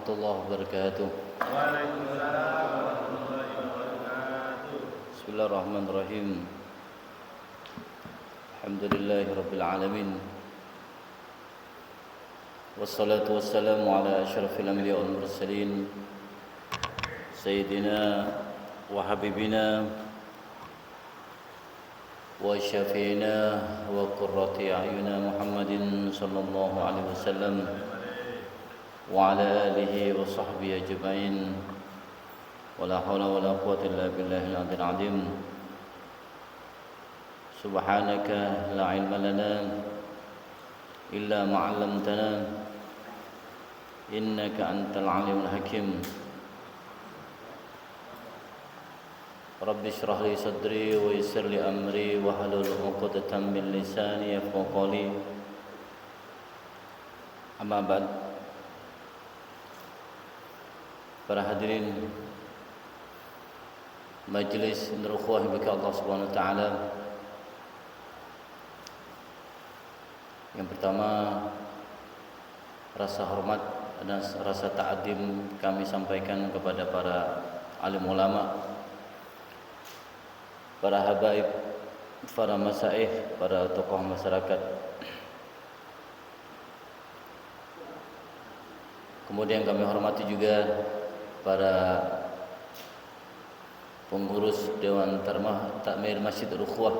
warahmatullahi wabarakatuh. Waalaikumsalam warahmatullahi wabarakatuh. Bismillahirrahmanirrahim. Alhamdulillahi rabbil alamin. Wassalatu wassalamu ala asyrafil anbiya'i wal mursalin sayyidina wa habibina wa syafi'ina wa qurrati a'yunina Muhammadin sallallahu alaihi wasallam wa ala alihi wa sahbihi ajma'in. Wala haula wala quwwata illa billahil aliyyil azim. Subhanaka la ilma lana illa ma 'allamtana innaka antal alimul hakim. Rabbi shrah li sadri wa yassir li amri wa hlul 'uqdatam min lisani yafqahu qawli. Amma ba'd. Para hadirin Majlis Nurul Ukhuwah bagi Allah Subhanahu wa taala. Yang pertama, rasa hormat dan rasa ta'zim kami sampaikan kepada para alim ulama, para habaib, para masaih, para tokoh masyarakat. Kemudian kami hormati juga para pengurus Dewan Takmir Masjid Al-Ukhuwah.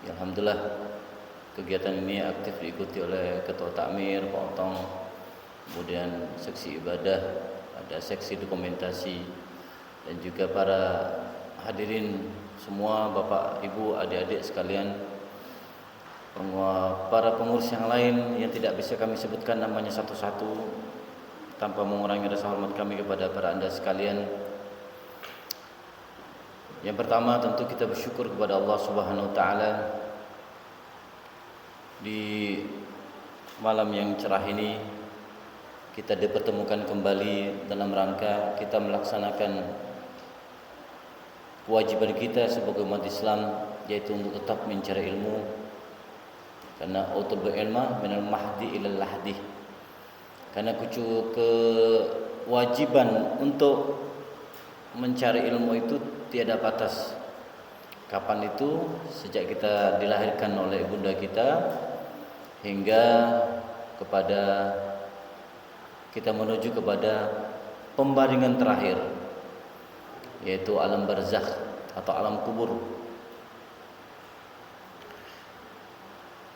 Alhamdulillah kegiatan ini aktif diikuti oleh Ketua Takmir, Pak Otong, kemudian seksi ibadah, ada seksi dokumentasi, dan juga para hadirin semua, Bapak, Ibu, adik-adik sekalian, para pengurus yang lain yang tidak bisa kami sebutkan namanya satu-satu tanpa mengurangi rasa hormat kami kepada para anda sekalian. Yang pertama tentu kita bersyukur kepada Allah Subhanahu wa taala di malam yang cerah ini kita dipertemukan kembali dalam rangka kita melaksanakan kewajiban kita sebagai umat Islam, yaitu untuk tetap mencari ilmu, karena utubul ilma minal mahdi ilal lahdi. Karena kewajiban untuk mencari ilmu itu tiada batas. Kapan itu? Sejak kita dilahirkan oleh ibunda kita hingga kepada kita menuju kepada pembaringan terakhir, yaitu alam barzakh atau alam kubur.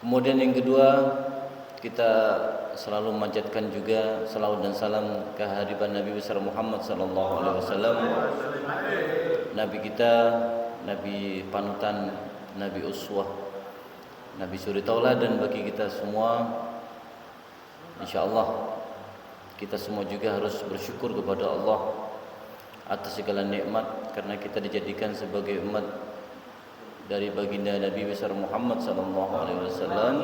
Kemudian yang kedua, kita selalu memanjatkan juga salawat dan salam kehadiran Nabi besar Muhammad sallallahu alaihi wasallam, Nabi kita, Nabi panutan, Nabi uswah, Nabi suri tauladan bagi kita semua. Insyaallah kita semua juga harus bersyukur kepada Allah atas segala nikmat, karena kita dijadikan sebagai umat dari baginda Nabi besar Muhammad sallallahu alaihi wasallam,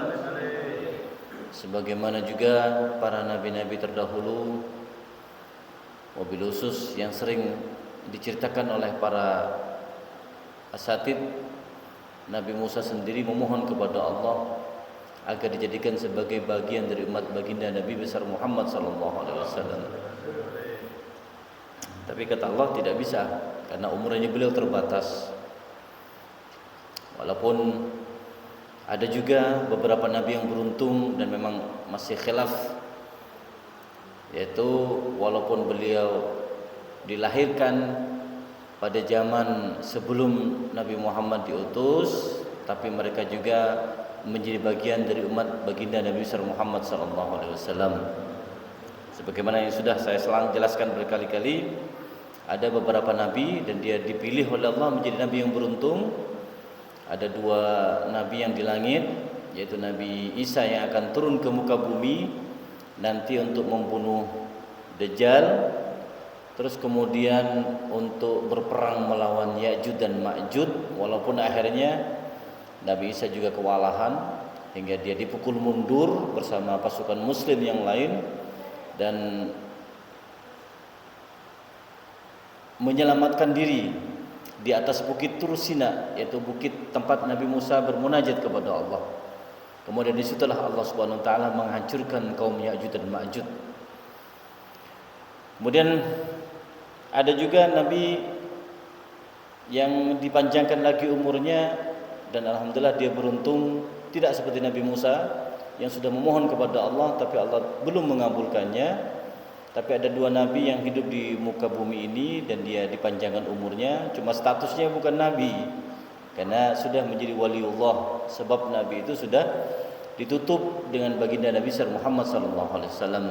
sebagaimana juga para nabi-nabi terdahulu, wabil khusus yang sering diceritakan oleh para asatid. Nabi Musa sendiri memohon kepada Allah agar dijadikan sebagai bagian dari umat baginda Nabi besar Muhammad sallallahu alaihi wasallam. Tapi kata Allah tidak bisa, karena umurnya beliau terbatas. Walaupun ada juga beberapa nabi yang beruntung dan memang masih khilaf, yaitu walaupun beliau dilahirkan pada zaman sebelum Nabi Muhammad diutus, tapi mereka juga menjadi bagian dari umat baginda Nabi besar Muhammad sallallahu alaihi wasallam. Sebagaimana yang sudah saya jelaskan berkali-kali, ada beberapa nabi dan dia dipilih oleh Allah menjadi nabi yang beruntung. Ada dua nabi yang di langit, yaitu Nabi Isa yang akan turun ke muka bumi nanti untuk membunuh Dajjal, terus kemudian untuk berperang melawan Ya'juj dan Ma'juj. Walaupun akhirnya Nabi Isa juga kewalahan hingga dia dipukul mundur bersama pasukan muslim yang lain dan menyelamatkan diri di atas bukit Tur Sina, yaitu bukit tempat Nabi Musa bermunajat kepada Allah. Kemudian disitulah Allah Subhanahu wa taala menghancurkan kaum Ya'juj dan Ma'juj. Kemudian ada juga nabi yang dipanjangkan lagi umurnya, dan alhamdulillah dia beruntung, tidak seperti Nabi Musa yang sudah memohon kepada Allah tapi Allah belum mengabulkannya. Tapi ada dua nabi yang hidup di muka bumi ini dan dia dipanjangkan umurnya, cuma statusnya bukan nabi karena sudah menjadi waliullah, sebab nabi itu sudah ditutup dengan baginda Nabi Muhammad sallallahu alaihi wasallam.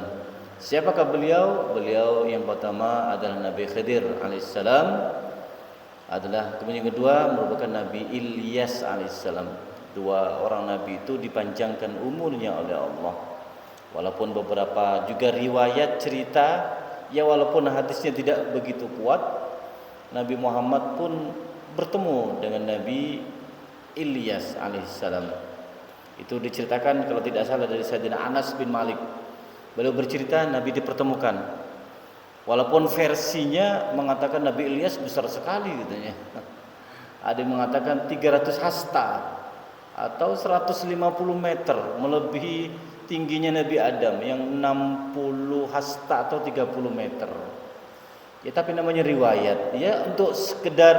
Siapakah beliau? Beliau yang pertama adalah Nabi Khidir alaihissalam, kemudian yang kedua merupakan Nabi Ilyas alaihissalam. Dua orang nabi itu dipanjangkan umurnya oleh Allah. Walaupun beberapa juga riwayat cerita, ya walaupun hadisnya tidak begitu kuat, Nabi Muhammad pun bertemu dengan Nabi Ilyas alaihissalam. Itu diceritakan kalau tidak salah dari Sayyidina Anas bin Malik. Beliau bercerita Nabi dipertemukan. Walaupun versinya mengatakan Nabi Ilyas besar sekali katanya. Ada yang mengatakan 300 hasta atau 150 meter, melebihi tingginya Nabi Adam yang 60 hasta atau 30 meter. Ya tapi namanya riwayat, ya untuk sekedar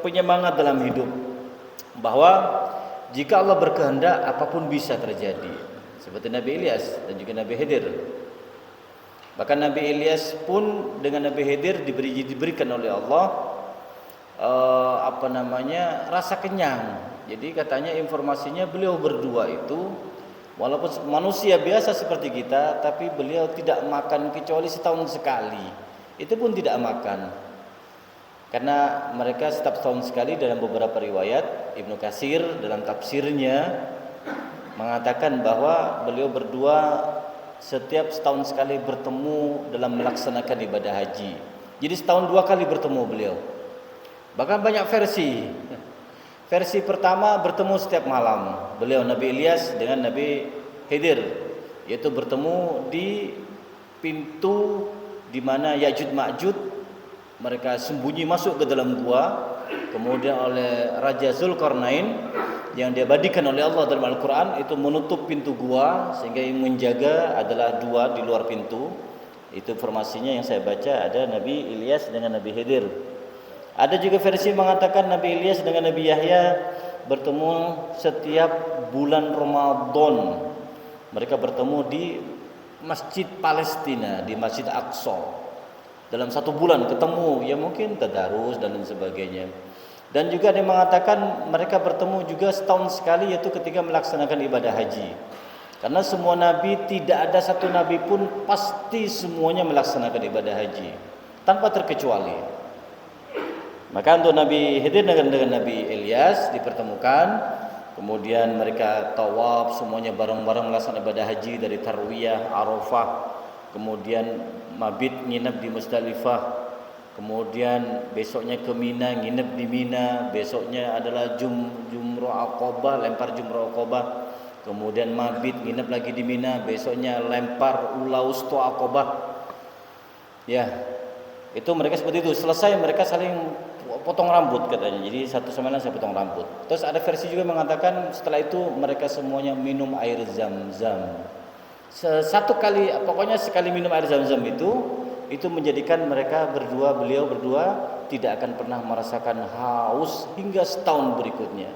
penyemangat dalam hidup bahwa jika Allah berkehendak apapun bisa terjadi. Seperti Nabi Ilyas dan juga Nabi Khidir. Bahkan Nabi Ilyas pun dengan Nabi Khidir diberikan oleh Allah rasa kenyang. Jadi katanya informasinya beliau berdua itu walaupun manusia biasa seperti kita, tapi beliau tidak makan kecuali setahun sekali. Itu pun tidak makan. Karena mereka setiap tahun sekali dalam beberapa riwayat, Ibnu Katsir dalam tafsirnya mengatakan bahwa beliau berdua setiap setahun sekali bertemu dalam melaksanakan ibadah haji. Jadi setahun 2 kali bertemu beliau. Bahkan banyak versi. Versi pertama bertemu setiap malam. Beliau Nabi Ilyas dengan Nabi Khidir, yaitu bertemu di pintu di mana Ya'juj Ma'juj mereka sembunyi masuk ke dalam gua. Kemudian oleh Raja Zulkarnain yang diabadikan oleh Allah dalam Al-Quran itu menutup pintu gua, sehingga yang menjaga adalah 2 di luar pintu. Itu informasinya yang saya baca, ada Nabi Ilyas dengan Nabi Khidir. Ada juga versi mengatakan Nabi Ilyas dengan Nabi Yahya bertemu setiap bulan Ramadan. Mereka bertemu di Masjid Palestina, di Masjid Aqsa. Dalam 1 bulan ketemu, ya mungkin tadarus dan lain sebagainya. Dan juga ada yang mengatakan mereka bertemu juga setahun sekali, yaitu ketika melaksanakan ibadah haji. Karena semua nabi, tidak ada satu nabi pun pasti semuanya melaksanakan ibadah haji tanpa terkecuali. Maka untuk Nabi Khidir dengan Nabi Ilyas dipertemukan, kemudian mereka tawaf semuanya bareng-bareng melaksanakan ibadah haji dari Tarwiyah, Arafah, kemudian mabit nginep di Musdalifah, kemudian besoknya ke Mina nginep di Mina, besoknya adalah jumrah Aqabah, lempar jumrah Aqabah, kemudian mabit nginep lagi di Mina, besoknya lempar ula wusta Aqabah. Ya, itu mereka seperti itu. Selesai mereka saling potong rambut katanya. Jadi satu sama lain saya potong rambut. Terus ada versi juga mengatakan setelah itu mereka semuanya minum air zam-zam. Satu kali, pokoknya sekali minum air zam-zam itu menjadikan mereka berdua, beliau berdua tidak akan pernah merasakan haus hingga setahun berikutnya.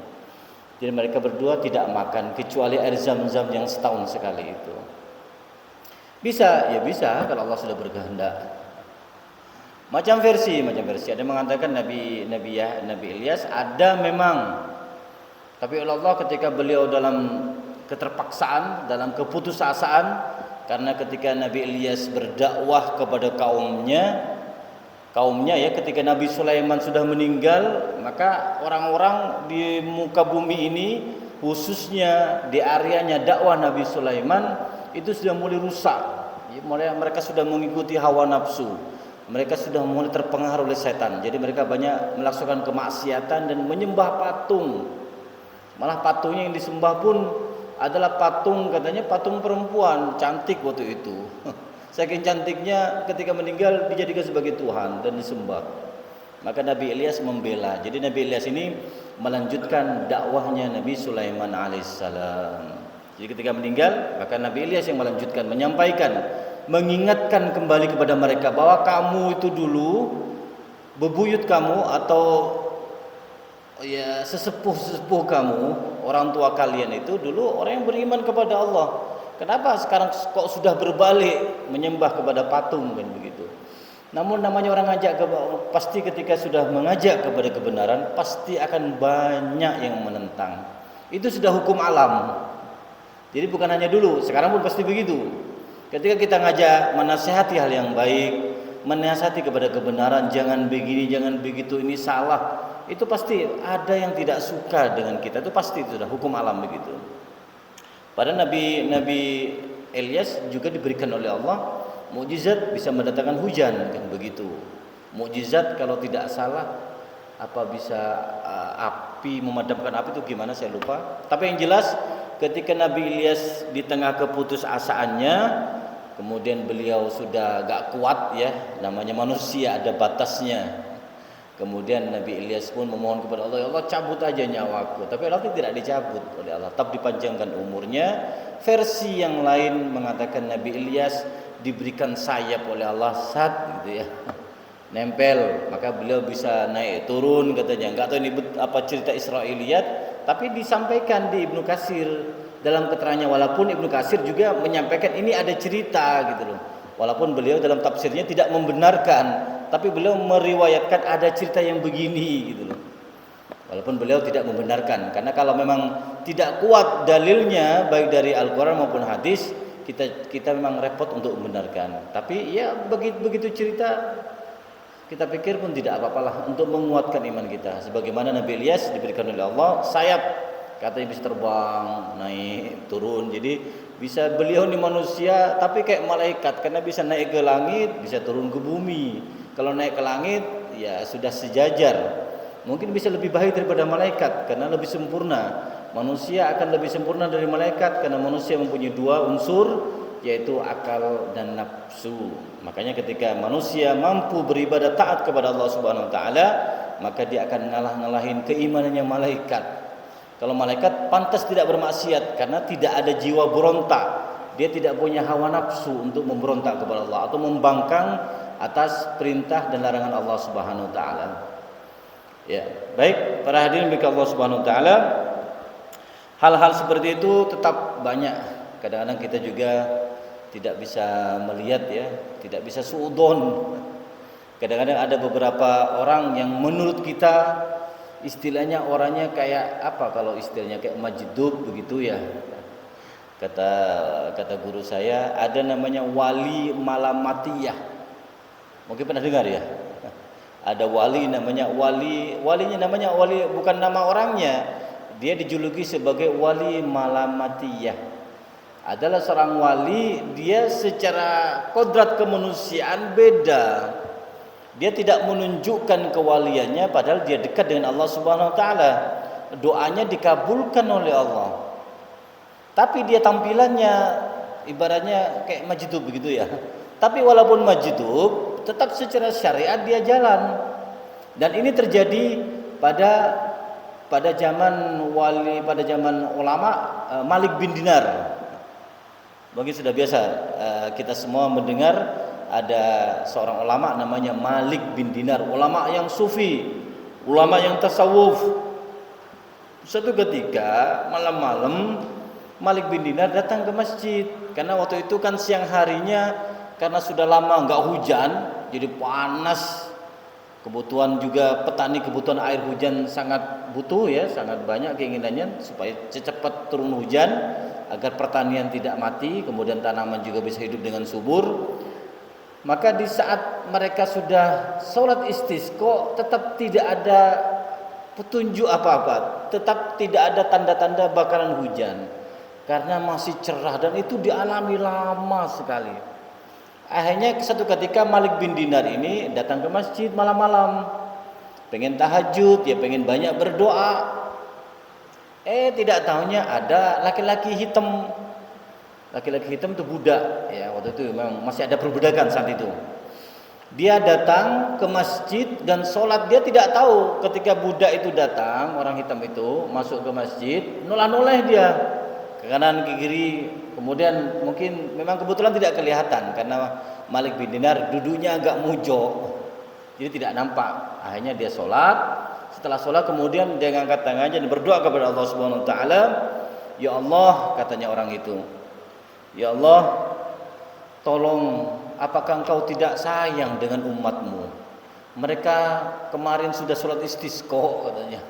Jadi mereka berdua tidak makan kecuali air zam-zam yang setahun sekali itu. Bisa, ya bisa kalau Allah sudah berkehendak. Macam versi ada yang mengatakan Nabi Ilyas ada memang, tapi Allah ketika beliau dalam keterpaksaan, dalam keputusasaan, karena ketika Nabi Ilyas berdakwah kepada kaumnya ya, ketika Nabi Sulaiman sudah meninggal, maka orang-orang di muka bumi ini, khususnya di areanya dakwah Nabi Sulaiman itu sudah mulai rusak. Mereka sudah mengikuti hawa nafsu. Mereka sudah mulai terpengaruh oleh setan. Jadi mereka banyak melaksanakan kemaksiatan dan menyembah patung. Malah patungnya yang disembah pun adalah patung, katanya patung perempuan cantik waktu itu. Saking cantiknya ketika meninggal dijadikan sebagai Tuhan dan disembah. Maka Nabi Ilyas membela. Jadi Nabi Ilyas ini melanjutkan dakwahnya Nabi Sulaiman alaihissalam. Jadi ketika meninggal, maka Nabi Ilyas yang melanjutkan, menyampaikan mengingatkan kembali kepada mereka bahwa kamu itu dulu, bebuyut kamu atau ya sesepuh kamu, orang tua kalian itu dulu orang yang beriman kepada Allah. Kenapa sekarang kok sudah berbalik menyembah kepada patung, kan begitu. Namun namanya orang ngajak pasti ketika sudah mengajak kepada kebenaran pasti akan banyak yang menentang. Itu sudah hukum alam. Jadi bukan hanya dulu, sekarang pun pasti begitu. Ketika kita ngajak menasihati hal yang baik, menasihati kepada kebenaran, jangan begini, jangan begitu, ini salah, itu pasti ada yang tidak suka dengan kita. Itu pasti, itu sudah hukum alam begitu. Pada Nabi Ilyas juga diberikan oleh Allah mukjizat bisa mendatangkan hujan, kan begitu. Mukjizat kalau tidak salah apa bisa api, memadamkan api itu gimana saya lupa. Tapi yang jelas ketika Nabi Ilyas di tengah keputusasaannya, kemudian beliau sudah gak kuat ya, namanya manusia ada batasnya. Kemudian Nabi Ilyas pun memohon kepada Allah, ya Allah cabut aja nyawaku. Tapi Allah tidak dicabut oleh Allah, tetap dipanjangkan umurnya. Versi yang lain mengatakan Nabi Ilyas diberikan sayap oleh Allah sat gitu ya, nempel, maka beliau bisa naik turun katanya. Enggak tahu ini apa cerita Israiliyat, tapi disampaikan di Ibnu Katsir dalam keterangannya, walaupun Ibnu Katsir juga menyampaikan ini ada cerita gitu loh. Walaupun beliau dalam tafsirnya tidak membenarkan, tapi beliau meriwayatkan ada cerita yang begini gitu loh. Walaupun beliau tidak membenarkan, karena kalau memang tidak kuat dalilnya baik dari Al-Qur'an maupun hadis, kita memang repot untuk membenarkan. Tapi ya begitu cerita, kita pikir pun tidak apa-apalah untuk menguatkan iman kita. Sebagaimana Nabi Ilyas diberikan oleh Allah sayap, katanya bisa terbang, naik, turun. Jadi bisa beliau ini manusia tapi kayak malaikat, karena bisa naik ke langit, bisa turun ke bumi. Kalau naik ke langit ya sudah sejajar. Mungkin bisa lebih baik daripada malaikat karena lebih sempurna. Manusia akan lebih sempurna dari malaikat karena manusia mempunyai dua unsur, yaitu akal dan nafsu. Makanya ketika manusia mampu beribadah taat kepada Allah Subhanahu wa taala, maka dia akan ngalahin keimanannya malaikat. Kalau malaikat pantas tidak bermaksiat karena tidak ada jiwa berontak. Dia tidak punya hawa nafsu untuk memberontak kepada Allah atau membangkang atas perintah dan larangan Allah Subhanahu wa taala. Ya, baik para hadirin bagi Allah Subhanahu wa taala, hal-hal seperti itu tetap banyak. Kadang-kadang kita juga tidak bisa melihat ya, tidak bisa suudzon. Kadang-kadang ada beberapa orang yang menurut kita istilahnya orangnya kayak apa, kalau istilahnya kayak majdub begitu ya. Kata guru saya ada namanya wali malamatiyah. Mungkin pernah dengar ya? Ada wali namanya walinya namanya wali, bukan nama orangnya. Dia dijuluki sebagai wali malamatiyah. Adalah seorang wali, dia secara kodrat kemanusiaan beda. Dia tidak menunjukkan kewaliannya padahal dia dekat dengan Allah Subhanahu wa taala. Doanya dikabulkan oleh Allah. Tapi dia tampilannya ibaratnya kayak majdub begitu ya. Tapi walaupun majdub, tetap secara syariat dia jalan. Dan ini terjadi pada zaman wali, pada zaman ulama Malik bin Dinar. Mungkin sudah biasa kita semua mendengar ada seorang ulama namanya Malik bin Dinar, ulama yang sufi, ulama yang tasawuf. Suatu ketika malam-malam Malik bin Dinar datang ke masjid karena waktu itu kan siang harinya, karena sudah lama enggak hujan, jadi panas. Kebutuhan juga petani, kebutuhan air hujan sangat butuh ya, sangat banyak keinginannya supaya cepat turun hujan agar pertanian tidak mati, kemudian tanaman juga bisa hidup dengan subur. Maka di saat mereka sudah sholat istisqa, tetap tidak ada petunjuk apa-apa, tetap tidak ada tanda-tanda bakaran hujan karena masih cerah, dan itu dialami lama sekali. Akhirnya satu ketika Malik bin Dinar ini datang ke masjid malam-malam, pengen tahajud, ya pengen banyak berdoa. Tidak tahunya ada laki-laki hitam. Laki-laki hitam itu budak, ya waktu itu memang masih ada perbudakan saat itu. Dia datang ke masjid dan sholat. Dia tidak tahu ketika budak itu datang, orang hitam itu masuk ke masjid, noleh-noleh dia ke kanan ke kiri, Kemudian mungkin memang kebetulan tidak kelihatan karena Malik bin Dinar duduknya agak mojok, jadi tidak nampak. Akhirnya dia sholat. Setelah sholat kemudian dia angkat tangannya dan berdoa kepada Allah Subhanahu Wa Taala. Ya Allah, katanya orang itu, ya Allah, tolong, apakah engkau tidak sayang dengan umatmu? Mereka kemarin sudah sholat istisqa, katanya.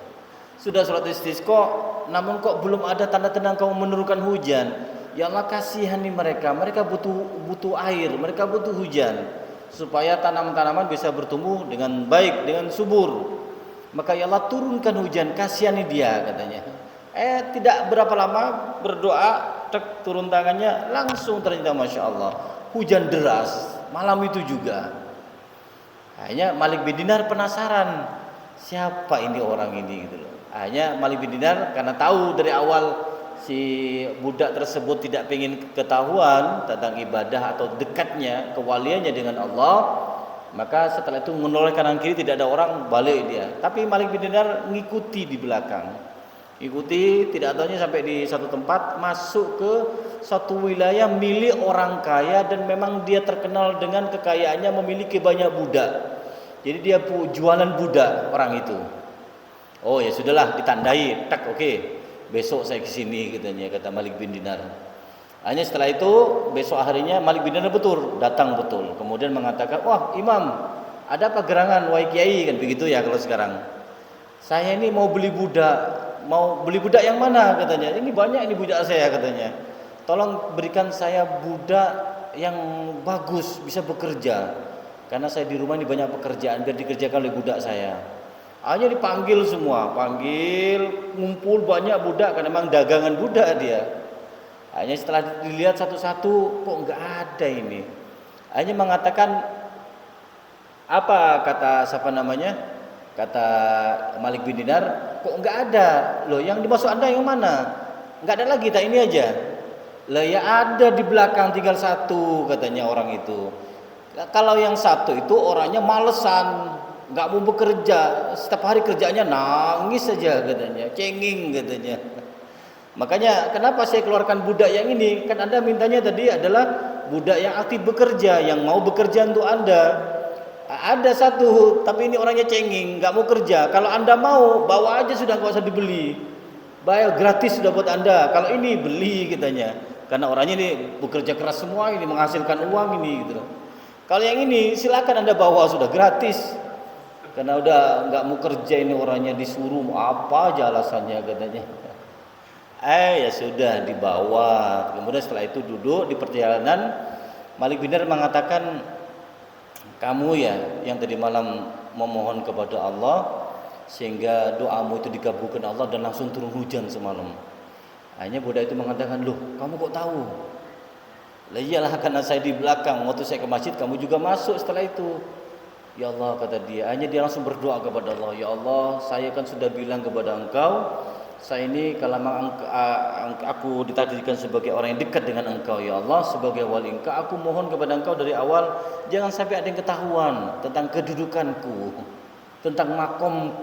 Sudah sholat istisqa, namun kok belum ada tanda-tanda engkau menurunkan hujan. Ya Allah, kasihani mereka. Mereka butuh air, mereka butuh hujan supaya tanaman-tanaman bisa bertumbuh dengan baik, dengan subur. Maka ya Allah, turunkan hujan, kasihani dia, katanya. Tidak berapa lama berdoa, turun tangannya, langsung ternyata Masya Allah hujan deras malam itu juga. Akhirnya Malik bin Dinar penasaran, siapa ini orang ini gitu loh. Akhirnya Malik bin Dinar karena tahu dari awal si budak tersebut tidak ingin ketahuan tentang ibadah atau dekatnya kewaliannya dengan Allah, maka setelah itu menoleh kanan kiri, tidak ada orang, balik dia. Tapi Malik bin Dinar ngikuti di belakang. Ikuti, tidak tahunya sampai di satu tempat, masuk ke satu wilayah milik orang kaya dan memang dia terkenal dengan kekayaannya, memiliki banyak budak. Jadi dia jualan budak orang itu. Oh ya sudahlah, ditandai, tak oke. Besok saya ke sini katanya, kata Malik bin Dinar. Hanya setelah itu besok harinya Malik bin Dinar datang betul. Kemudian mengatakan, "Wah, Imam, ada apa gerangan wahai kiai?" Kan begitu ya kalau sekarang. "Saya ini mau beli budak." Mau beli budak yang mana, katanya. Ini banyak ini budak saya, katanya. Tolong berikan saya budak yang bagus, bisa bekerja. Karena saya di rumah ini banyak pekerjaan, biar dikerjakan oleh budak saya. Hanya dipanggil semua, panggil, ngumpul banyak budak, karena memang dagangan budak dia. Hanya setelah dilihat satu-satu, kok enggak ada ini. Hanya mengatakan, apa kata siapa namanya? Kata Malik bin Dinar, kok enggak ada? Loh, yang dimaksud Anda yang mana? Enggak ada lagi, tak ini aja. Lah ya ada di belakang tinggal satu, katanya orang itu. Kalau yang satu itu orangnya malesan, enggak mau bekerja, setiap hari kerjanya nangis saja, katanya, cenging, katanya. Makanya kenapa saya keluarkan budak yang ini? Kan Anda mintanya tadi adalah budak yang aktif bekerja, yang mau bekerja untuk Anda. Ada satu, tapi ini orangnya cenging, nggak mau kerja. Kalau Anda mau, bawa aja sudah, nggak usah dibeli. Bayar gratis sudah buat Anda. Kalau ini beli, katanya. Karena orangnya ini bekerja keras semua, ini menghasilkan uang ini, gitu. Kalau yang ini silakan Anda bawa, sudah gratis. Karena udah nggak mau kerja ini orangnya, disuruh apa aja alasannya, katanya. Ya sudah dibawa. Kemudian setelah itu duduk di perjalanan, Malik bin Dinar mengatakan, kamu ya yang tadi malam memohon kepada Allah sehingga doamu itu dikabulkan Allah dan langsung turun hujan semalam. Akhirnya budak itu mengatakan, loh kamu kok tahu? Lah iyalah, karena saya di belakang, waktu saya ke masjid kamu juga masuk setelah itu. Ya Allah, kata dia. Akhirnya dia langsung berdoa kepada Allah, ya Allah, saya kan sudah bilang kepada engkau, saya ini kalau aku ditakdirkan sebagai orang yang dekat dengan engkau, ya Allah, sebagai wali engkau, aku mohon kepada engkau dari awal, jangan sampai ada yang ketahuan tentang kedudukanku, tentang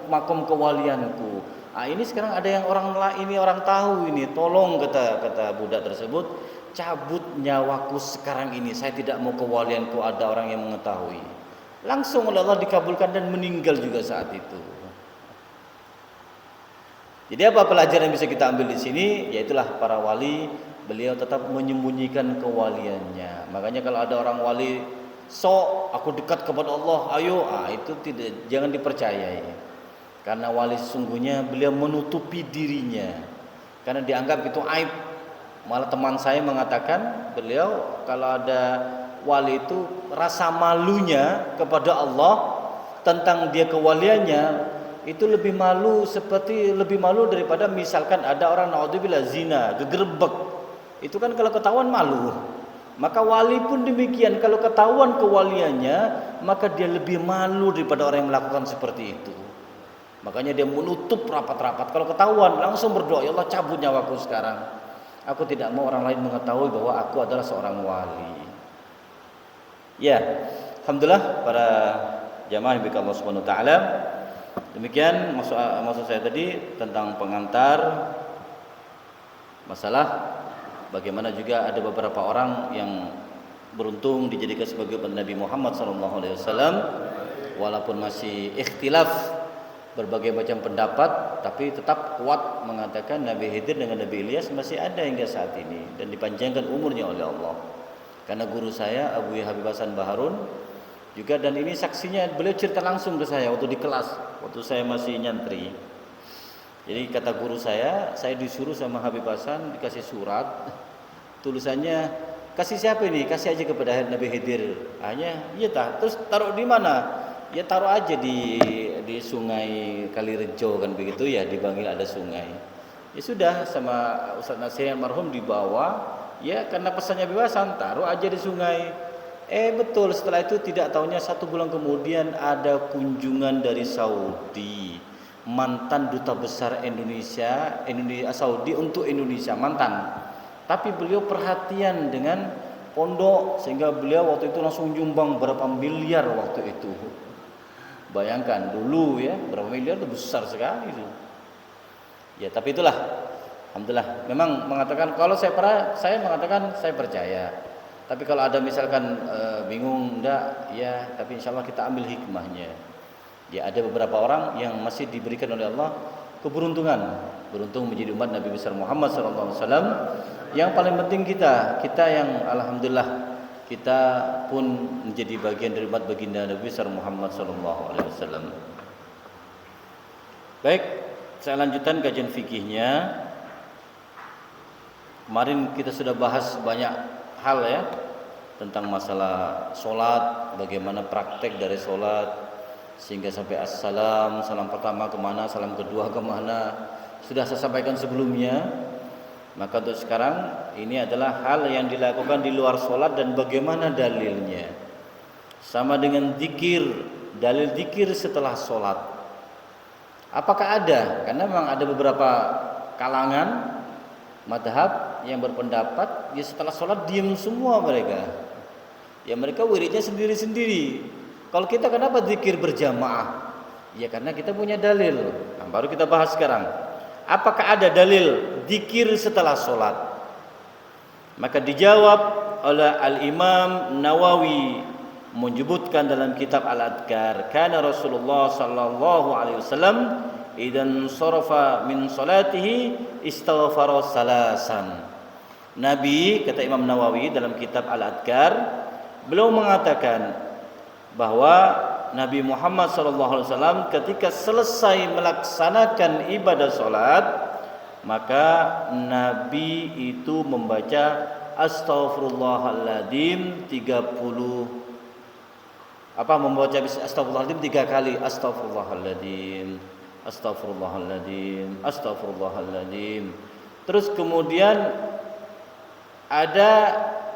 makom kewalianku. Ini sekarang ada yang orang tahu ini, tolong, kata budak tersebut, cabut nyawaku sekarang ini, saya tidak mau kewalianku ada orang yang mengetahui. Langsung oleh Allah dikabulkan dan meninggal juga saat itu. Jadi apa pelajaran yang bisa kita ambil di sini? Yaitulah para wali, beliau tetap menyembunyikan kewaliannya. Makanya kalau ada orang wali, aku dekat kepada Allah, ayo, itu jangan dipercayai. Karena wali sesungguhnya beliau menutupi dirinya. Karena dianggap itu aib. Malah teman saya mengatakan, beliau kalau ada wali itu rasa malunya kepada Allah tentang dia kewaliannya, itu lebih malu daripada misalkan ada orang naudzubillah zina, gegerbek. Itu kan kalau ketahuan malu. Maka wali pun demikian, kalau ketahuan kewaliannya, maka dia lebih malu daripada orang yang melakukan seperti itu. Makanya dia menutup rapat-rapat. Kalau ketahuan langsung berdoa, ya Allah cabut nyawaku sekarang. Aku tidak mau orang lain mengetahui bahwa aku adalah seorang wali. Ya, alhamdulillah para jamaah yang Allah Subhanahu wa taala. Demikian maksud saya tadi tentang pengantar masalah Bagaimana juga ada beberapa orang yang beruntung dijadikan sebagai umat Nabi Muhammad SAW, walaupun masih ikhtilaf berbagai macam pendapat, tapi tetap kuat mengatakan Nabi Khidir dengan Nabi Ilyas masih ada hingga saat ini dan dipanjangkan umurnya oleh Allah. Karena guru saya Abu Habib Hasan Baharun juga, dan ini saksinya, beliau cerita langsung ke saya waktu di kelas, waktu saya masih nyantri. Jadi kata guru saya disuruh sama Habib Hasan dikasih surat, tulisannya, kasih siapa ini? Kasih aja kepada Nabi Khidir. Hanya, iya tah. Terus taruh di mana? Ya taruh aja di sungai Kalirejo kan begitu ya, di Bangil ada sungai. Ya sudah, sama Ustaz Nasir almarhum dibawa, ya karena pesannya bebasan, taruh aja di sungai. Betul, setelah itu tidak tahunya 1 bulan kemudian ada kunjungan dari Saudi, mantan duta besar Indonesia Saudi untuk Indonesia, mantan. Tapi beliau perhatian dengan pondok sehingga beliau waktu itu langsung nyumbang berapa miliar waktu itu. Bayangkan dulu ya, berapa miliar itu besar sekali itu. Ya, tapi itulah, alhamdulillah. Memang mengatakan, kalau saya mengatakan saya percaya. Tapi kalau ada misalkan bingung enggak, ya, tapi insya Allah kita ambil hikmahnya. Ya, ada beberapa orang yang masih diberikan oleh Allah keberuntungan, beruntung menjadi umat Nabi besar Muhammad SAW. Yang paling penting kita yang alhamdulillah kita pun menjadi bagian dari umat baginda Nabi besar Muhammad SAW. Baik, saya lanjutkan kajian fikihnya. Kemarin kita sudah bahas banyak hal ya, tentang masalah solat, bagaimana praktek dari solat sehingga sampai assalam, salam pertama kemana, salam kedua kemana, sudah saya sampaikan sebelumnya. Maka untuk sekarang ini adalah hal yang dilakukan di luar solat dan bagaimana dalilnya. Sama dengan zikir, dalil zikir setelah solat. Apakah ada? Karena memang ada beberapa kalangan madhab yang berpendapat ya setelah sholat diam semua mereka. Ya mereka wiridnya sendiri-sendiri. Kalau kita kenapa zikir berjamaah? Ya karena kita punya dalil. Nah, baru kita bahas sekarang. Apakah ada dalil zikir setelah sholat? Maka dijawab oleh Al-Imam Nawawi menyebutkan dalam kitab Al-Adhkar, kana Rasulullah sallallahu alaihi wasallam idan sarafa min salatihi istaghfara salasan. Nabi, kata Imam Nawawi dalam kitab Al-Adhkar, beliau mengatakan bahwa Nabi Muhammad SAW ketika selesai melaksanakan ibadah salat, maka Nabi itu membaca astaghfirullahaladzim 30, membaca astaghfirullahaladzim 3 kali, astaghfirullahaladzim, astaghfirullahaladzim, astaghfirullahaladzim. Terus kemudian ada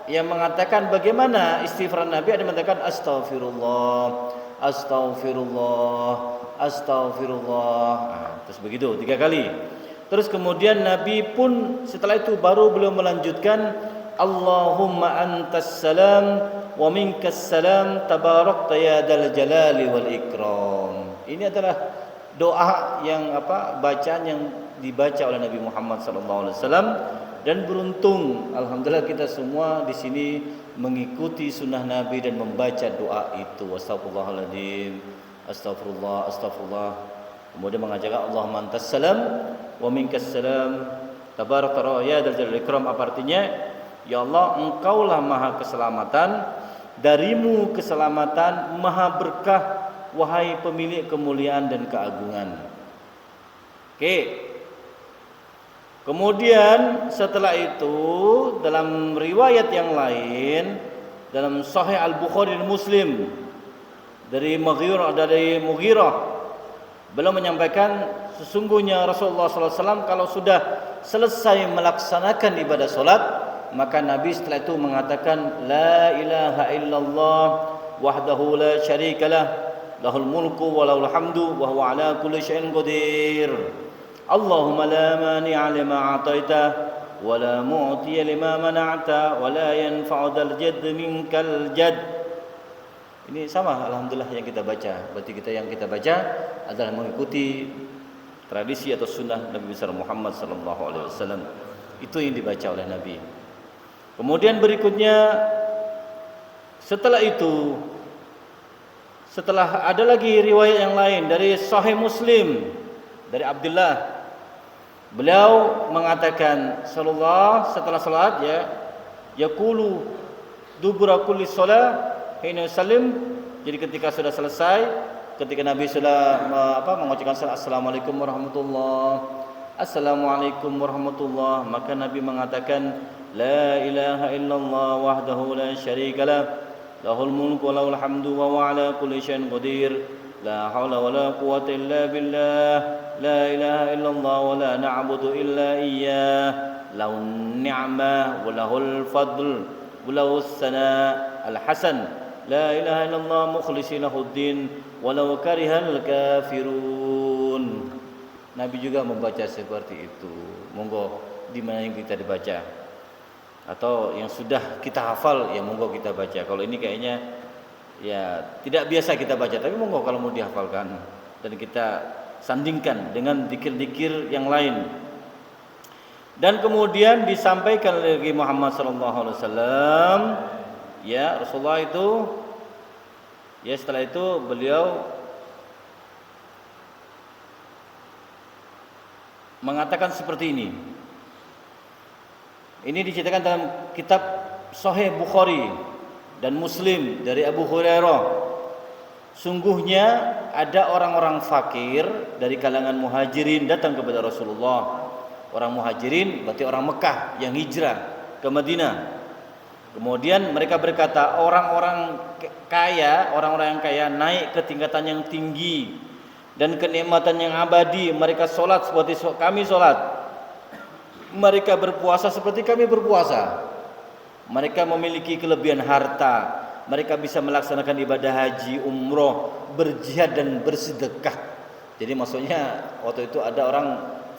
yang mengatakan bagaimana istighfar Nabi, ada yang mengatakan astaghfirullah, astaghfirullah, astaghfirullah. Terus begitu 3 kali. Terus kemudian Nabi pun setelah itu baru beliau melanjutkan Allahumma antas salam wa minkas salam tabarakta ya dzal jalali wal ikram. Ini adalah doa yang bacaan yang dibaca oleh Nabi Muhammad SAW. Dan beruntung alhamdulillah kita semua di sini mengikuti sunnah Nabi dan membaca doa itu. Astagfirullahaladzim, astagfirullah, astagfirullah. Kemudian mengajarkan Allahumma antas salam wa minkas salam tabarakta ya dzal jalali wal ikram. Apa artinya? Ya Allah, engkaulah maha keselamatan, darimu keselamatan, maha berkah, wahai pemilik kemuliaan dan keagungan. Oke. Kemudian setelah itu dalam riwayat yang lain dalam Sahih Al-Bukhari dan Muslim dari Mughirah beliau menyampaikan sesungguhnya Rasulullah SAW kalau sudah selesai melaksanakan ibadah solat, maka Nabi setelah itu mengatakan la ilaha illallah wahdahu la syarikalah lahul mulku wa lahul hamdu wa huwa ala kulli syai'in qadir. Allahumma la mani'a lima a'taita wa la mu'tiya lima mana'ta wa la yanfa'u dzal jadd minkal jadd. Ini sama alhamdulillah yang kita baca. Berarti yang kita baca adalah mengikuti tradisi atau sunnah Nabi besar Muhammad sallallahu alaihi wasallam. Itu yang dibaca oleh Nabi. Kemudian berikutnya setelah itu, setelah ada lagi riwayat yang lain dari Sahih Muslim dari Abdullah, beliau mengatakan sallallahu setelah salat ya, yaqulu dubura kulli shalah hina yusallim. Jadi ketika sudah selesai, ketika Nabi sudah mengucapkan assalamualaikum warahmatullah, assalamualaikum warahmatullah, maka Nabi mengatakan la ilaha illallah wahdahu la syarikalah lahul mulku wa lahul hamdu wa huwa ala kulli syai'in qadir la haula wa la quwwata illa billah la ilaha illallah wa la na'budu illa iyyah lahun ni'mah wa lahul fadl wa lahus sana al hasan la ilaha illallah mukhlishina lahuddin walau karihal kafirun. Nabi juga membaca seperti itu. Monggo di mana yang kita dibaca atau yang sudah kita hafal ya monggo kita baca. Kalau ini kayaknya ya tidak biasa kita baca, tapi monggo kalau mau dihafalkan dan kita sandingkan dengan zikir-zikir yang lain. Dan kemudian disampaikan lagi Muhammad sallallahu alaihi wasallam, ya Rasulullah itu ya setelah itu beliau mengatakan seperti ini. Ini diceritakan dalam kitab Sahih Bukhari dan Muslim dari Abu Hurairah. Sungguhnya ada orang-orang fakir dari kalangan muhajirin datang kepada Rasulullah. Orang muhajirin berarti orang Mekah yang hijrah ke Madinah. Kemudian mereka berkata, orang-orang yang kaya naik ke tingkatan yang tinggi dan kenikmatan yang abadi. Mereka sholat seperti kami sholat. Mereka berpuasa seperti kami berpuasa. Mereka memiliki kelebihan harta. Mereka bisa melaksanakan ibadah haji, umroh, berjihad dan bersedekah. Jadi maksudnya waktu itu ada orang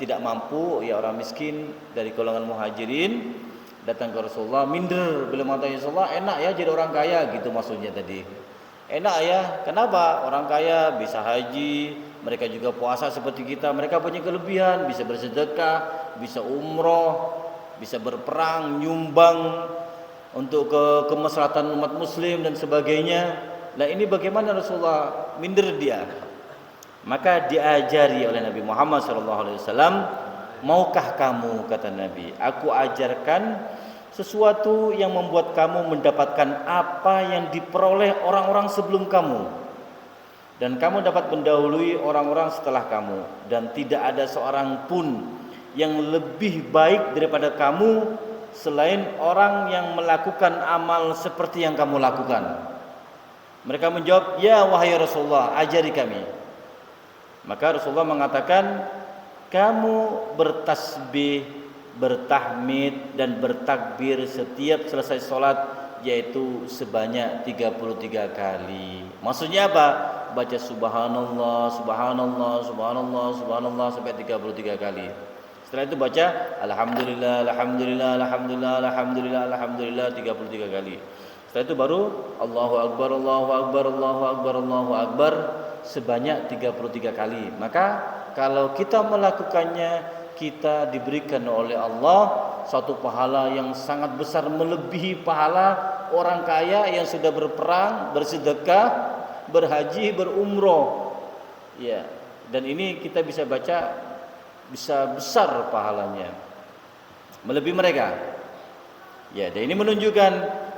tidak mampu, ya orang miskin dari golongan muhajirin datang ke Rasulullah, minder. Beliau mengatakan, ya Rasulullah, enak ya jadi orang kaya, gitu maksudnya tadi. Enak ya, kenapa? Orang kaya bisa haji, mereka juga puasa seperti kita, mereka punya kelebihan, bisa bersedekah, bisa umroh, bisa berperang, nyumbang untuk kemaslahatan umat muslim dan sebagainya. Nah ini bagaimana Rasulullah? Minder dia. Maka diajari oleh Nabi Muhammad SAW, maukah kamu, kata Nabi, aku ajarkan sesuatu yang membuat kamu mendapatkan apa yang diperoleh orang-orang sebelum kamu, dan kamu dapat mendahului orang-orang setelah kamu, dan tidak ada seorang pun yang lebih baik daripada kamu selain orang yang melakukan amal seperti yang kamu lakukan. Mereka menjawab, ya wahai Rasulullah, ajari kami. Maka Rasulullah mengatakan, kamu bertasbih, bertahmid dan bertakbir setiap selesai sholat, yaitu sebanyak 33 kali. Maksudnya apa? Baca subhanallah, subhanallah, subhanallah, subhanallah sampai 33 kali. Setelah itu baca alhamdulillah, alhamdulillah, alhamdulillah, alhamdulillah, alhamdulillah 33 kali. Setelah itu baru Allahu akbar, Allahu akbar, Allahu akbar, Allahu akbar sebanyak 33 kali. Maka kalau kita melakukannya, kita diberikan oleh Allah satu pahala yang sangat besar, melebihi pahala orang kaya yang sudah berperang, bersedekah, berhaji, berumroh. Ya, dan ini kita bisa baca, bisa besar pahalanya, melebihi mereka. Ya, dan ini menunjukkan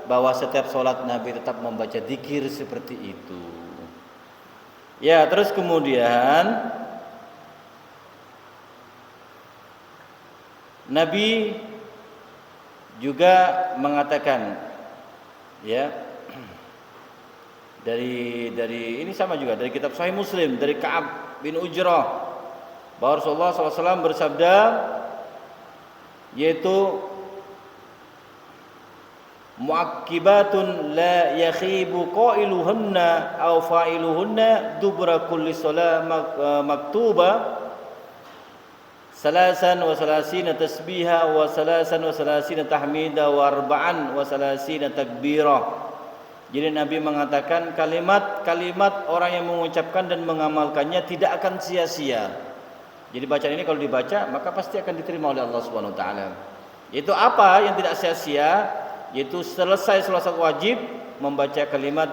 bahwa setiap sholat Nabi tetap membaca zikir seperti itu. Ya, terus kemudian Nabi juga mengatakan, ya, dari ini sama juga dari kitab Sahih Muslim dari Ka'ab bin Ujrah, bahwa Rasulullah SAW bersabda, yaitu mu'aqqibatun la yakhibu qailuhunna aw fa'iluhunna dubra kulli shalah maktuba salasan wa salasina tasbiha wa salasan wa salasina tahmida wa arba'an wa salasina takbira. Jadi Nabi mengatakan kalimat-kalimat orang yang mengucapkan dan mengamalkannya tidak akan sia-sia. Jadi bacaan ini kalau dibaca maka pasti akan diterima oleh Allah Subhanahu wa taala. Itu apa yang tidak sia-sia? yaitu selesai salat wajib membaca kalimat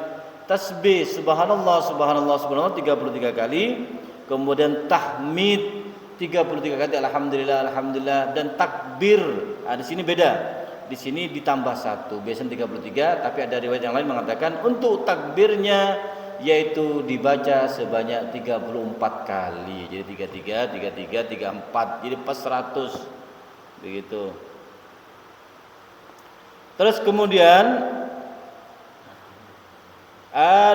tasbih subhanallah subhanallah subhanallah 33 kali, kemudian tahmid 33 kali alhamdulillah alhamdulillah, dan takbir. Di sini beda. Di sini ditambah 1, biasanya 33, tapi ada riwayat yang lain mengatakan untuk takbirnya yaitu dibaca sebanyak 34 kali. Jadi 33, 34, jadi pas 100 begitu. Terus kemudian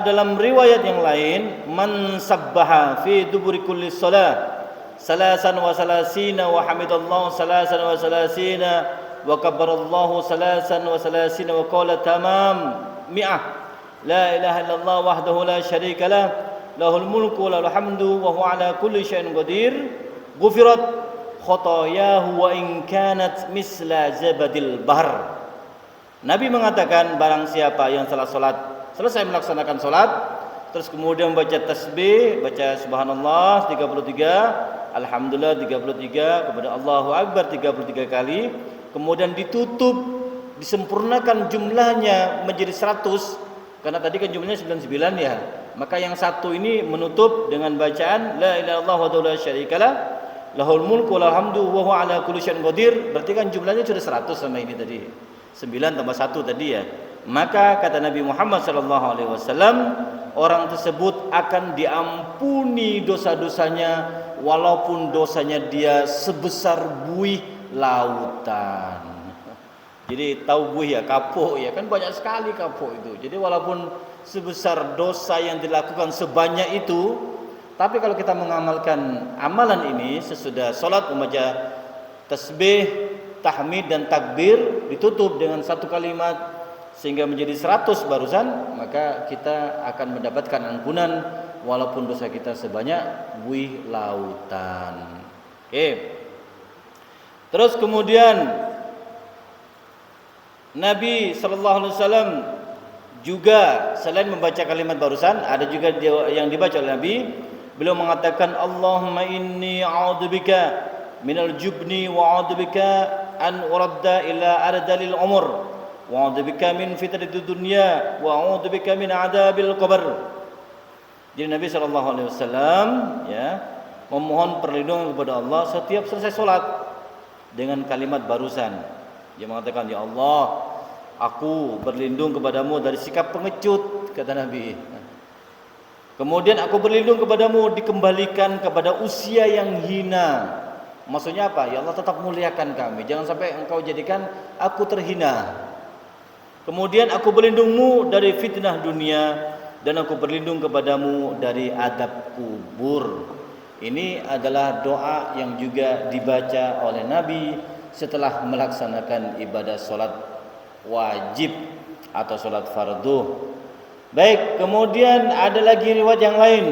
dalam riwayat yang lain, man sabbaha fi duburi kulli shalah salasan wa salasina wa hamidallahu salasan wa salasina wa kabbarallahu salasan wa salasina wa qala tamam mi'ah la ilaha illallah wahdahu la syarika lah lahul mulku wa lahul hamdu wa huwa ala kulli syai'in qadir ghufirat khotayahu wa in kanat misla zabadil bahr. Nabi mengatakan barang siapa yang selesai melaksanakan salat, terus kemudian baca tasbih, baca subhanallah 33, alhamdulillah 33, kemudian Allahu akbar 33 kali, kemudian ditutup, disempurnakan jumlahnya menjadi 100, karena tadi kan jumlahnya 99 ya. Maka yang satu ini menutup dengan bacaan la ilaha illallah wa la syarikalah lahul mulku wa lahul hamdu wa huwa ala kulli syai'in qadir. Berarti kan jumlahnya sudah 100 sama ini tadi. 9 tambah 1 tadi ya. Maka kata Nabi Muhammad SAW, orang tersebut akan diampuni dosa-dosanya walaupun dosanya dia sebesar buih lautan. Jadi tahu buih ya, kapuk ya, kan banyak sekali kapuk itu. Jadi walaupun sebesar dosa yang dilakukan sebanyak itu, tapi kalau kita mengamalkan amalan ini sesudah salat membaca tasbih, tahmid dan takbir ditutup dengan satu kalimat sehingga menjadi 100 barusan, maka kita akan mendapatkan ampunan walaupun dosa kita sebanyak buih lautan. Oke. Terus kemudian Nabi sallallahu alaihi wasallam juga selain membaca kalimat barusan, ada juga yang dibaca oleh Nabi. Beliau mengatakan Allahumma inni a'udzubika minal jubni wa a'udzubika an uradda ila ardalil umur wa a'udzubika min fitnatid dunya wa a'udzubika min adzabil qabr. Jadi Nabi sallallahu alaihi wasallam ya memohon perlindungan kepada Allah setiap selesai salat dengan kalimat barusan. Dia mengatakan, ya Allah, aku berlindung kepadamu dari sikap pengecut, kata Nabi. Kemudian aku berlindung kepadamu dikembalikan kepada usia yang hina. Maksudnya apa? Ya Allah, tetap muliakan kami, jangan sampai engkau jadikan aku terhina. Kemudian aku berlindungmu dari fitnah dunia, dan aku berlindung kepadamu dari adab kubur. Ini adalah doa yang juga dibaca oleh Nabi setelah melaksanakan ibadah salat wajib atau salat fardu. Baik, kemudian ada lagi riwayat yang lain.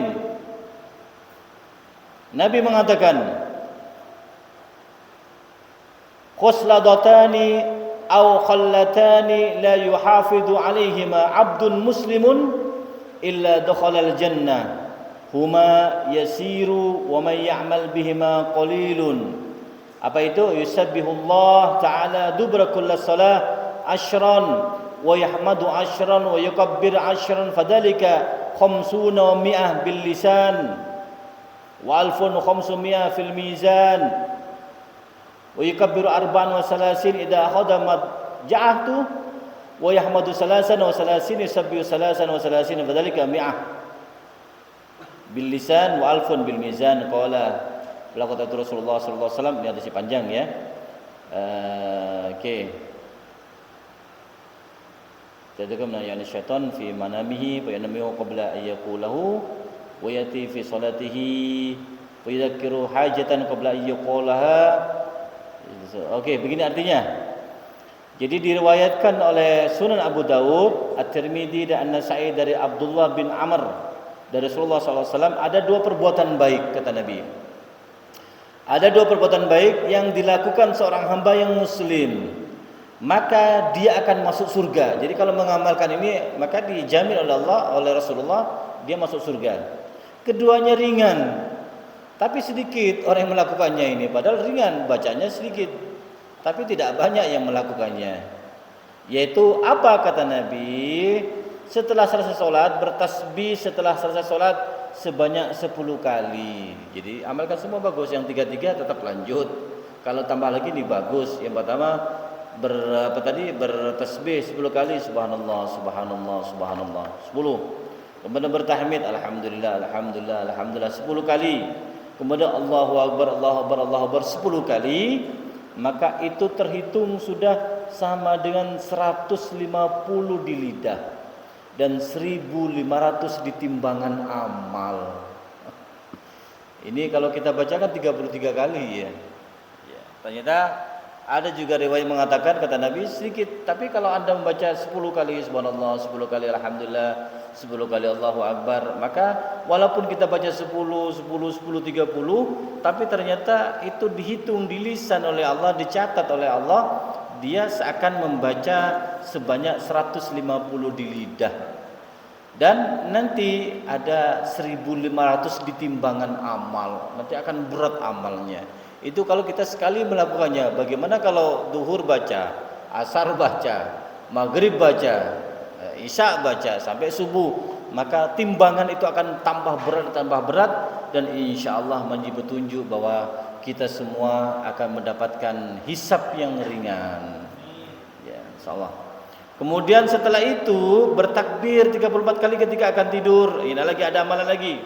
Nabi mengatakan, khusladatani aw khallatani la yuhafidhu alaihima 'abdun muslimun illa dakhala al-jannah huma yasiru wa man ya'mal bihima qalilun. Apa itu? Yusabbihullah ta'ala dubra kulli salah ashran wa yahmadu ashran wa yukabbir ashran fadhalika khamsuna wa mi'ah bil lisan wa alfun khamsumiyah fil mizan wa yukabbiru arba'an wa salasin idha khadamat ja'ahtu wa yahmadu salasan wa salasin yusabbihu salasan wa salasin fadhalika mi'ah bil lisan wa alfun bil mizan. Qala kata Rasulullah sallallahu alaihi wasallam. Ini hadis panjang ya. Okey. Tadakam yani syaitan fi manamihi fa yanamihu qabla ay yaqulahu wa yati fi salatihi wa yadhkiru hajatan qabla ay yaqulaha. Okey, begini artinya. Jadi diriwayatkan oleh Sunan Abu Daud, At-Tirmidzi dan An-Nasa'i dari Abdullah bin Amr dari Rasulullah sallallahu alaihi wasallam, ada dua perbuatan baik kata Nabi. Ada dua perbuatan baik yang dilakukan seorang hamba yang muslim, maka dia akan masuk surga. Jadi kalau mengamalkan ini, maka dijamin oleh Allah, oleh Rasulullah, dia masuk surga. Keduanya ringan, tapi sedikit orang yang melakukannya ini. Padahal ringan, bacanya sedikit, tapi tidak banyak yang melakukannya. Yaitu apa kata Nabi? Setelah selesai sholat bertasbih setelah selesai sholat sebanyak 10 kali. Jadi amalkan semua bagus. Yang 3 tetap lanjut. Kalau tambah lagi ini bagus. Yang pertama bertasbih 10 kali, subhanallah subhanallah subhanallah 10. Kemudian bertahmid alhamdulillah alhamdulillah alhamdulillah 10 kali. Kemudian Allahu akbar Allahu akbar Allahu akbar 10 kali, maka itu terhitung sudah sama dengan 150 di lidah dan 1500 di timbangan amal. Ini kalau kita bacakan 33 kali ya. Ternyata ada juga riwayat mengatakan kata Nabi sedikit, tapi kalau Anda membaca 10 kali subhanallah, 10 kali alhamdulillah, 10 kali Allahu akbar, maka walaupun kita baca 10, 10, 10, 30, tapi ternyata itu dihitung di lisan oleh Allah, dicatat oleh Allah, dia seakan membaca sebanyak 150 di lidah. Dan nanti ada 1500 di timbangan amal. Nanti akan berat amalnya. Itu kalau kita sekali melakukannya. Bagaimana kalau duhur baca, asar baca, maghrib baca, isya baca sampai subuh, maka timbangan itu akan tambah berat dan insya Allah menjadi petunjuk bahwa kita semua akan mendapatkan hisab yang ringan. Ya, insya Allah. Kemudian setelah itu bertakbir 34 kali ketika akan tidur. Ini lagi ada amalan lagi.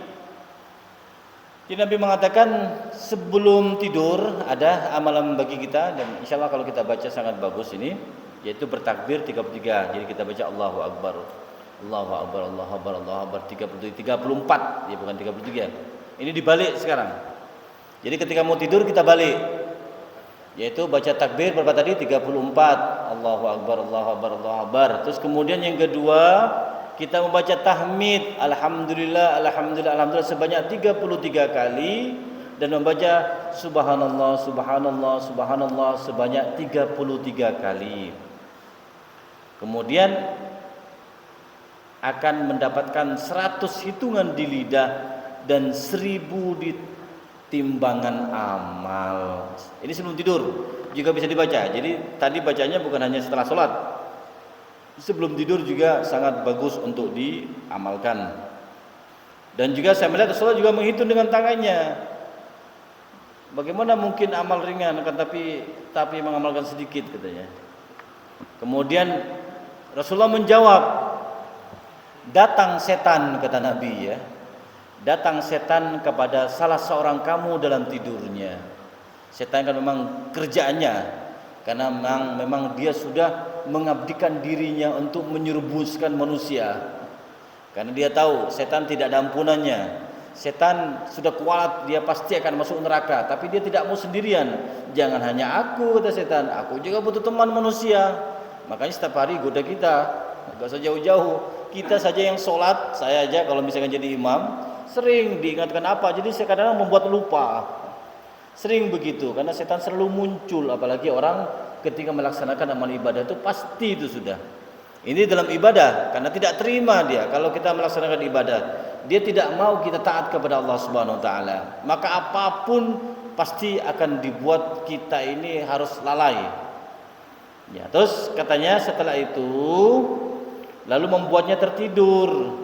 Jadi Nabi mengatakan sebelum tidur ada amalan bagi kita, dan insya Allah kalau kita baca sangat bagus ini, yaitu bertakbir 33. Jadi kita baca Allahu Akbar, Allahu Akbar, Allahu Akbar, Allahu Akbar 34, ya bukan 33. Ini dibalik sekarang. Jadi ketika mau tidur kita balik, yaitu baca takbir berapa tadi? 34. Allahu Akbar, Allahu Akbar, Allahu Akbar. Terus kemudian yang kedua kita membaca tahmid alhamdulillah alhamdulillah alhamdulillah sebanyak 33 kali dan membaca subhanallah subhanallah subhanallah sebanyak 33 kali. Kemudian akan mendapatkan 100 hitungan di lidah dan 1000 di timbangan amal. Ini sebelum tidur juga bisa dibaca. Jadi tadi bacanya bukan hanya setelah sholat, sebelum tidur juga sangat bagus untuk diamalkan. Dan juga saya melihat Rasulullah juga menghitung dengan tangannya. Bagaimana mungkin amal ringan akan tapi mengamalkan sedikit katanya. Kemudian Rasulullah menjawab, datang setan kata Nabi ya. Datang setan kepada salah seorang kamu dalam tidurnya. Setan kan memang kerjaannya, karena memang dia sudah mengabdikan dirinya untuk menyerumuskan manusia. Karena dia tahu setan tidak ada ampunannya. Setan sudah kuat, dia pasti akan masuk neraka, tapi dia tidak mau sendirian. Jangan hanya aku kata setan, aku juga butuh teman manusia. Makanya setiap hari goda kita, enggak usah jauh-jauh. Kita saja yang sholat, saya aja kalau misalkan jadi imam sering diingatkan apa, jadi saya kadang-kadang membuat lupa. Sering begitu, karena setan selalu muncul, apalagi orang ketika melaksanakan amal ibadah itu pasti itu sudah. Ini dalam ibadah, karena tidak terima dia kalau kita melaksanakan ibadah. Dia tidak mau kita taat kepada Allah Subhanahu wa taala. Maka apapun pasti akan dibuat kita ini harus lalai. Ya, terus katanya setelah itu lalu membuatnya tertidur.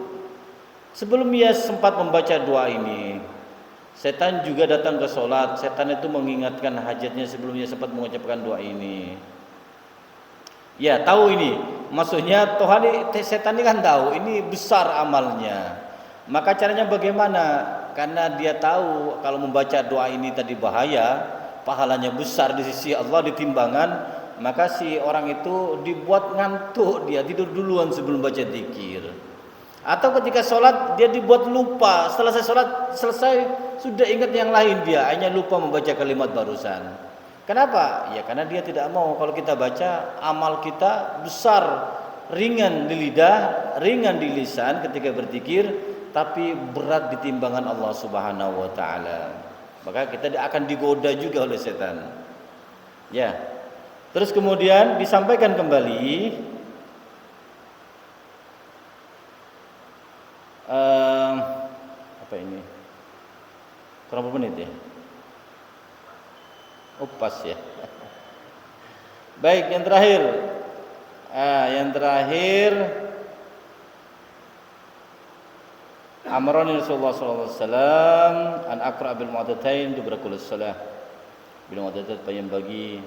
Sebelum ia sempat membaca doa ini, setan juga datang ke sholat. Setan itu mengingatkan hajatnya sebelumnya sempat mengucapkan doa ini. Ya tahu ini, maksudnya Tuhan, setan ini kan tahu ini besar amalnya. Maka caranya bagaimana? Karena dia tahu kalau membaca doa ini tadi bahaya, pahalanya besar di sisi Allah di timbangan, maka si orang itu dibuat ngantuk, dia tidur duluan sebelum baca zikir. Atau ketika sholat dia dibuat lupa, selesai sholat sudah ingat yang lain, dia hanya lupa membaca kalimat barusan. Kenapa? Ya karena dia tidak mau kalau kita baca amal kita besar, ringan di lidah, ringan di lisan ketika berzikir, tapi berat di timbangan Allah Subhanahu wa taala. Maka kita akan digoda juga oleh setan. Ya. Terus kemudian disampaikan kembali apa ini? Kurang berapa menit ya? Oh pas ya. Baik, yang terakhir Yang terakhir, Amrani Rasulullah sallallahu alaihi wasallam an aqra bil mu'addatain dubra kulli shalah. Bil mu'addatat bagi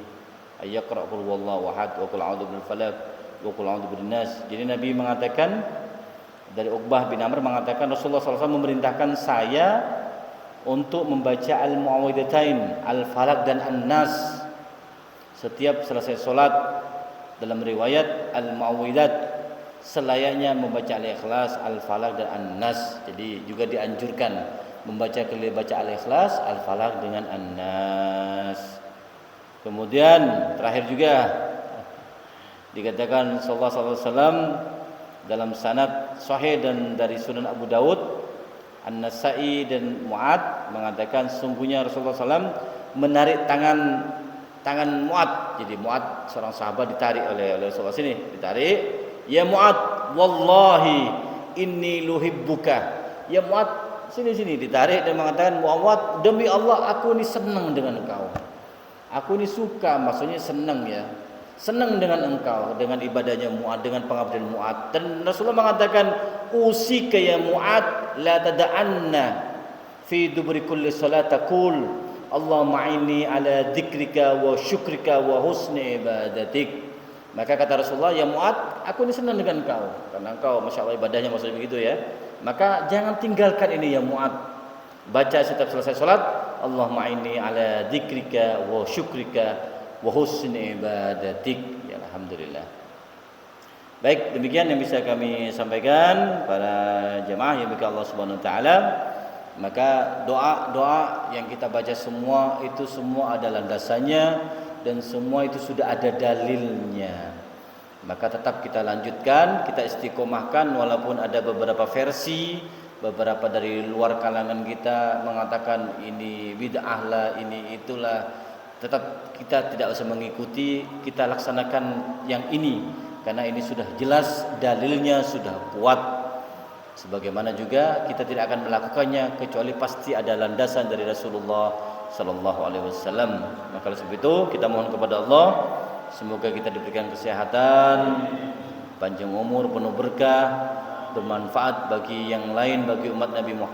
ayaqra qul huwallahu ahad wa qul a'udzu bil falaq wa qul a'udzu bin nas. Jadi Nabi mengatakan, dari Uqbah bin Amr mengatakan Rasulullah sallallahu alaihi wasallam memerintahkan saya untuk membaca al-mu'awwidhatain, al-falaq dan an-nas setiap selesai salat. Dalam riwayat al-mu'awwidhat selayaknya membaca al-ikhlas, al-falaq dan an-nas. Jadi juga dianjurkan membaca al-ikhlas, al-falaq dengan an-nas. Kemudian terakhir juga dikatakan sallallahu alaihi wasallam dalam sanad sahih dan dari Sunan Abu Daud, An-Nasa'i dan Mu'ad mengatakan sungguhnya Rasulullah SAW menarik tangan Mu'ad. Jadi Mu'ad seorang sahabat ditarik oleh Rasulullah sini, ditarik, ya Mu'ad, wallahi inni luhibbuka. Ya Mu'ad, sini ditarik dan mengatakan, Mu'ad, demi Allah aku ini senang dengan engkau. Aku ini suka, maksudnya senang ya. Senang dengan engkau, dengan ibadahnya Mu'ad, dengan pengabdian Mu'ad. Dan Rasulullah mengatakan, usika ya Mu'ad la tada'anna fi dubri kulli salat taqul Allahumma inni ala dzikrika wa syukrika wa husni ibadatik. Maka kata Rasulullah, ya Mu'ad, aku ini senang dengan engkau karena engkau Masya Allah ibadahnya maksudnya begitu ya. Maka jangan tinggalkan ini ya Mu'ad. Baca setiap selesai salat, Allahumma inni ala dzikrika wa syukrika wa husni ibadatik. Ya alhamdulillah. Baik, demikian yang bisa kami sampaikan para jemaah yang berkah Allah Subhanahu wa taala. Maka doa-doa yang kita baca semua itu semua ada landasannya dan semua itu sudah ada dalilnya. Maka tetap kita lanjutkan, kita istiqomahkan walaupun ada beberapa versi, beberapa dari luar kalangan kita mengatakan ini bid'ah lah, ini itulah. Tetap kita tidak usah mengikuti, kita laksanakan yang ini karena ini sudah jelas dalilnya, sudah kuat. Sebagaimana juga kita tidak akan melakukannya kecuali pasti ada landasan dari Rasulullah sallallahu alaihi wasallam. Maka oleh sebab itu kita mohon kepada Allah semoga kita diberikan kesehatan, panjang umur, penuh berkah, bermanfaat bagi yang lain, bagi umat Nabi Muhammad